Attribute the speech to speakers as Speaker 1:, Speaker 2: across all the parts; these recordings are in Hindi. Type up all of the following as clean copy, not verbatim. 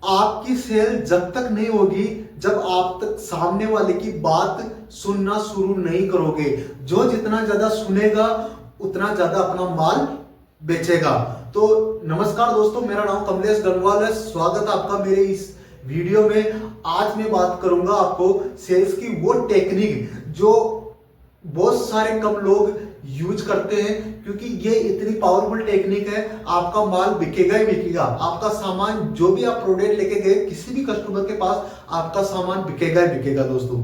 Speaker 1: आपकी सेल जब तक नहीं होगी जब आप तक सामने वाले की बात सुनना शुरू नहीं करोगे। जो जितना ज्यादा सुनेगा उतना ज्यादा अपना माल बेचेगा। तो नमस्कार दोस्तों, मेरा नाम कमलेश गंगवाल है। स्वागत है आपका मेरे इस वीडियो में। आज मैं बात करूंगा आपको सेल्स की वो टेक्निक जो बहुत सारे कम लोग यूज करते हैं, क्योंकि ये इतनी पावरफुल टेक्निक है। आपका माल बिकेगा ही बिकेगा। आपका सामान जो भी आप प्रोडक्ट लेके गए किसी भी कस्टमर के पास, आपका सामान बिकेगा ही बिकेगा। दोस्तों,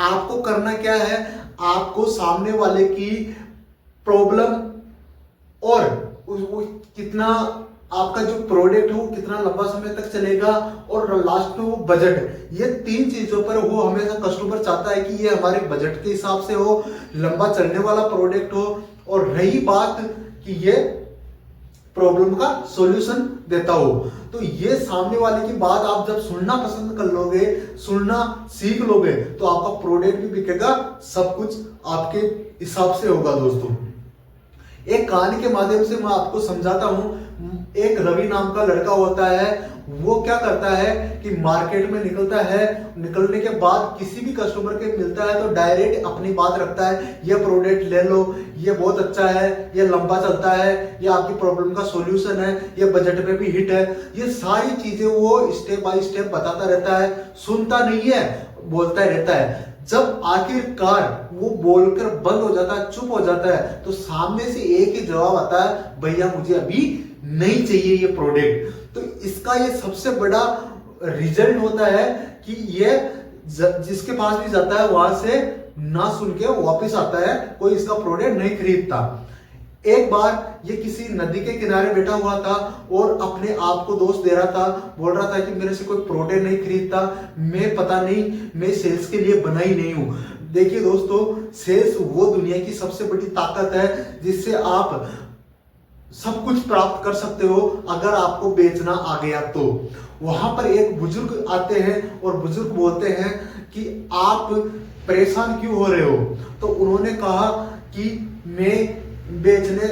Speaker 1: आपको करना क्या है, आपको सामने वाले की प्रॉब्लम और वो कितना आपका जो प्रोडक्ट है वो कितना लंबा समय तक चलेगा और लास्ट में वो बजट, ये तीन चीजों पर वो हमेशा कस्टमर चाहता है कि ये हमारे बजट के हिसाब से हो, लंबा चलने वाला प्रोडक्ट हो, और रही बात कि ये प्रॉब्लम का सॉल्यूशन देता हो। तो ये सामने वाले की बात आप जब सुनना पसंद कर लोगे, सुनना सीख लोगे, तो आपका प्रोडक्ट भी बिकेगा, सब कुछ आपके हिसाब से होगा। दोस्तों, एक कहानी के माध्यम से मैं आपको समझाता हूं। एक रवि नाम का लड़का होता है। वो क्या करता है कि मार्केट में निकलता है, निकलने के बाद किसी भी कस्टमर के मिलता है तो डायरेक्ट अपनी बात रखता है, ये प्रोडक्ट ले लो, ये बहुत अच्छा है, ये लंबा चलता है, ये आपकी प्रॉब्लम का सॉल्यूशन है, ये बजट में भी हिट है। ये सारी चीजें वो स्टेप बाय स्टेप बताता रहता है, सुनता नहीं है, बोलता रहता है। जब आखिरकार वो बोलकर बंद हो जाता है, चुप हो जाता है, तो सामने से एक ही जवाब आता है, भैया मुझे अभी नहीं चाहिए ये प्रोडक्ट। तो इसका ये सबसे बड़ा रिजल्ट होता है कि ये जिसके पास भी जाता है वहां से ना सुन के वापस आता है, कोई इसका प्रोडक्ट नहीं खरीदता। एक बार ये किसी नदी के किनारे बैठा हुआ था और अपने आप को दोष दे रहा था, बोल रहा था कि मेरे से कोई प्रोडक्ट नहीं खरीदता, मैं पता नहीं, मैं सेल्स के लिए बना ही नहीं हूं। देखिए दोस्तों, सेल्स वो दुनिया की सबसे बड़ी ताकत है जिससे आप सब कुछ प्राप्त कर सकते हो, अगर आपको बेचना आ गया तो। वहां पर एक बुजुर्ग आते हैं और बुजुर्ग बोलते हैं कि आप परेशान क्यों हो रहे हो। तो उन्होंने कहा कि मैं बेचने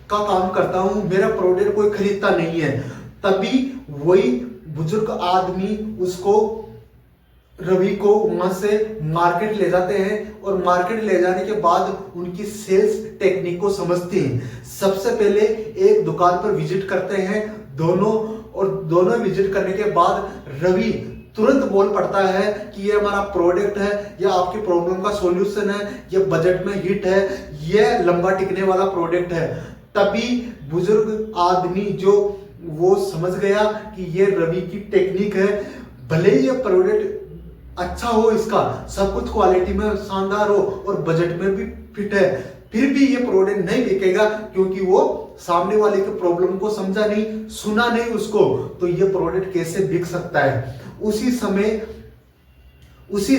Speaker 1: का काम करता हूं, मेरा प्रोडक्ट कोई खरीदता नहीं है। तभी वही बुजुर्ग आदमी उसको, रवि को, वहां से मार्केट ले जाते हैं और मार्केट ले जाने के बाद उनकी सेल्स टेक्निक को समझते हैं। सबसे पहले एक दुकान पर विजिट करते हैं दोनों, और दोनों विजिट करने के बाद रवि तुरंत बोल पड़ता है कि ये हमारा प्रोडक्ट है, ये आपकी प्रॉब्लम का सॉल्यूशन है, ये बजट में हिट है, ये लंबा टिकने वाला प्रोडक्ट है। तभी बुजुर्ग आदमी जो वो समझ गया कि ये रवि की टेक्निक है। भले ही ये प्रोडक्ट अच्छा हो, इसका सब कुछ क्वालिटी में शानदार हो और बजट में भी फिट है, फिर भी ये प्रोडक्ट नहीं बिकेगा, क्योंकि वो सामने वाले के प्रॉब्लम को समझा नहीं, सुना नहीं उसको। तो ये प्रोडक्ट कैसे बिक सकता है। उसी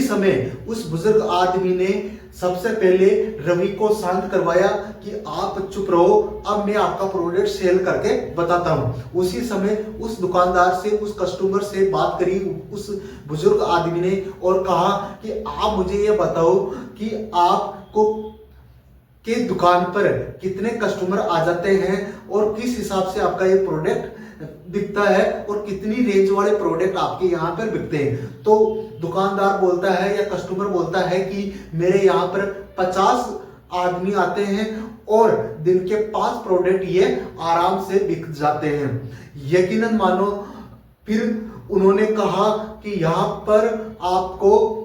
Speaker 1: समय उस बुजुर्ग आदमी ने सबसे पहले रवि को शांत करवाया कि आप चुप रहो, अब मैं आपका प्रोडक्ट सेल करके बताता हूं। उसी समय उस दुकानदार से, उस कस्टमर से बात करी उस बुजुर्ग आदमी ने और कहा कि आप मुझे ये बताओ कि आपको के दुकान पर कितने कस्टमर आ जाते हैं और किस हिसाब से आपका ये प्रोडक्ट बिकता है और कितनी रेंज वाले प्रोडक्ट आपके यहाँ पर बिकते हैं। तो दुकानदार बोलता है या कस्टमर बोलता है कि मेरे यहाँ पर 50 आदमी आते हैं और दिन के 5 प्रोडक्ट ये आराम से बिक जाते हैं, यकीनन मानो। फिर उन्होंने कहा कि यहाँ पर आपको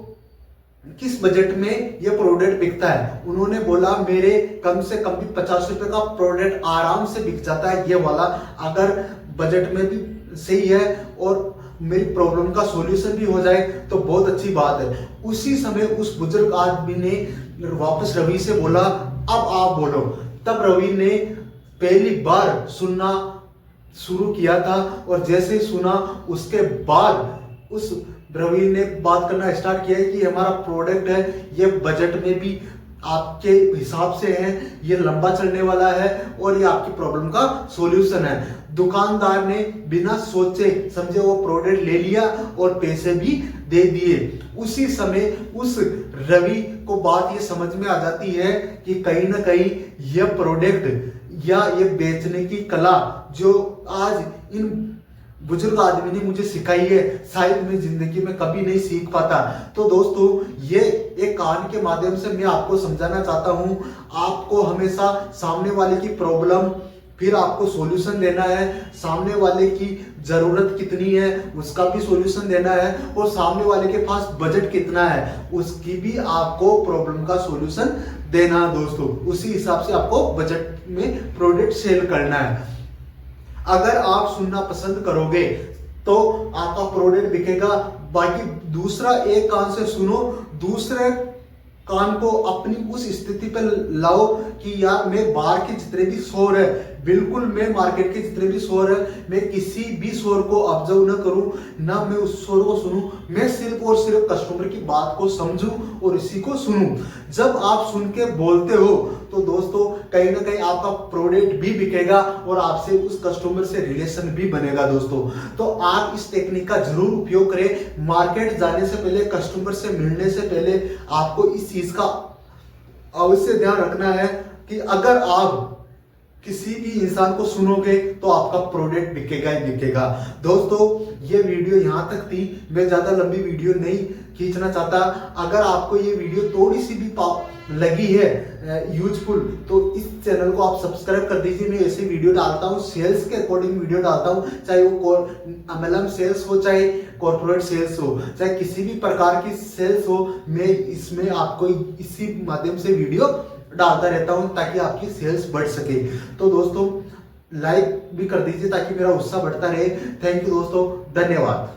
Speaker 1: किस बजट में ये प्रोडक्ट बिकता है। उन्होंने बोला मेरे कम से कम भी 50 रुपए का प्रोडक्ट आराम से बिक जाता है ये वाला, अगर बजट में भी सही है और मेरी प्रॉब्लम का सॉल्यूशन भी हो जाए तो बहुत अच्छी बात है। उसी समय उस बुजुर्ग आदमी ने वापस रवि से बोला, अब आप बोलो। तब रवि ने पहली बार सुनना शुरू किया था और जैसे ही सुना उसके बाद उस रवि ने बात करना स्टार्ट किया है कि हमारा प्रोडक्ट है, ये बजट में भी आपके हिसाब से है, ये लंबा चलने वाला है और ये आपकी प्रॉब्लम का सॉल्यूशन है। दुकानदार ने बिना सोचे समझे वो प्रोडक्ट ले लिया और पैसे भी दे दिए। उसी समय उस रवि को बात ये समझ में आ जाती है कि कहीं ना कहीं यह प्रोडक्ट या ये बेचने की कला जो आज इन बुजुर्ग आदमी ने मुझे सिखाई है, शायद मैं जिंदगी में कभी नहीं सीख पाता। तो दोस्तों ये एक कहानी के माध्यम से मैं आपको समझाना चाहता हूँ, आपको हमेशा सामने वाले की प्रॉब्लम फिर आपको सॉल्यूशन देना है, सामने वाले की जरूरत कितनी है उसका भी सॉल्यूशन देना है, और सामने वाले के पास बजट कितना है उसकी भी आपको प्रॉब्लम का सॉल्यूशन देना है दोस्तों। उसी हिसाब से आपको बजट में प्रोडक्ट सेल करना है। अगर आप सुनना पसंद करोगे तो आपका प्रोडक्ट बिकेगा। बाकी दूसरा एक कान से सुनो, दूसरे कान को अपनी उस स्थिति पर लाओ कि यार मैं बाहर के जितने भी शोर है, बिल्कुल मैं मार्केट के जितने भी शोर है, मैं किसी भी शोर को ऑब्जर्व न करूं, ना मैं उस शोर को सुनूं, मैं सिर्फ और सिर्फ कस्टमर की बात को समझूं और इसी को सुनूं। जब आप सुन के बोलते हो तो दोस्तों कहीं ना कहीं आपका प्रोडक्ट भी बिकेगा और आपसे उस कस्टमर से रिलेशन भी बनेगा दोस्तों। तो आप इस टेक्निक का जरूर उपयोग करें। मार्केट जाने से पहले, कस्टमर से मिलने से पहले आपको इस चीज का अवश्य ध्यान रखना है कि अगर आप किसी भी इंसान को सुनोगे तो आपका प्रोडक्ट बिकेगा ही बिकेगा। दोस्तों ये वीडियो यहाँ तक थी, मैं ज्यादा लंबी वीडियो नहीं खींचना चाहता। अगर आपको ये वीडियो थोड़ी सी भी लगी है यूजफुल तो इस चैनल को आप सब्सक्राइब कर दीजिए। मैं ऐसे वीडियो डालता हूँ, सेल्स के अकॉर्डिंग वीडियो डालता हूँ, चाहे वो MLM सेल्स हो, चाहे कॉर्पोरेट सेल्स हो, चाहे किसी भी प्रकार की सेल्स हो, मैं इसमें आपको इसी माध्यम से वीडियो डालता रहता हूं ताकि आपकी सेल्स बढ़ सके। तो दोस्तों लाइक भी कर दीजिए ताकि मेरा उत्साह बढ़ता रहे। थैंक यू दोस्तों, धन्यवाद।